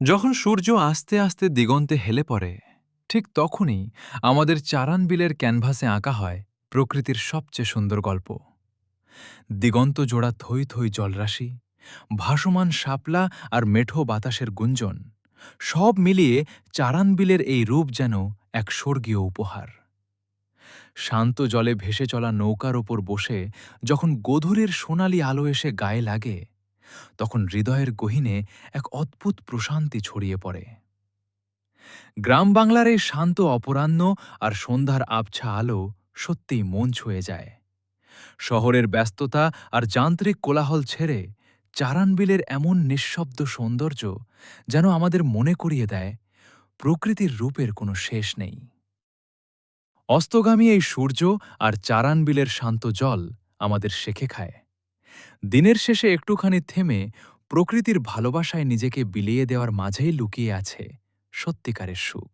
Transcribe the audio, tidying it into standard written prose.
যখন সূর্য আস্তে আস্তে দিগন্তে হেলে পড়ে, ঠিক তখনই আমাদের চারান বিলের ক্যানভাসে আঁকা হয় প্রকৃতির সবচেয়ে সুন্দর গল্প। দিগন্ত জোড়া থই থই জলরাশি, ভাসমান শাপলা আর মেঠো বাতাসের গুঞ্জন, সব মিলিয়ে চারান বিলের এই রূপ যেন এক স্বর্গীয় উপহার। শান্ত জলে ভেসে চলা নৌকার ওপর বসে যখন গোধূলির সোনালি আলো এসে গায়ে লাগে, তখন হৃদয়ের গহীনে এক অদ্ভুত প্রশান্তি ছড়িয়ে পড়ে। গ্রাম বাংলার এই শান্ত অপরাহ্ন আর সন্ধ্যার আবছা আলো সত্যিই মন ছুঁয়ে যায়। শহরের ব্যস্ততা আর যান্ত্রিক কোলাহল ছেড়ে চারান বিলের এমন নিঃশব্দ সৌন্দর্য যেন আমাদের মনে করিয়ে দেয় প্রকৃতির রূপের কোনো শেষ নেই। অস্তগামী এই সূর্য আর চারান বিলের শান্ত জল আমাদের শেখে খায়, দিনের শেষে একটুখানি থেমে প্রকৃতির ভালোবাসায় নিজেকে বিলিয়ে দেওয়ার মাঝেই লুকিয়ে আছে সত্যিকারের সুখ।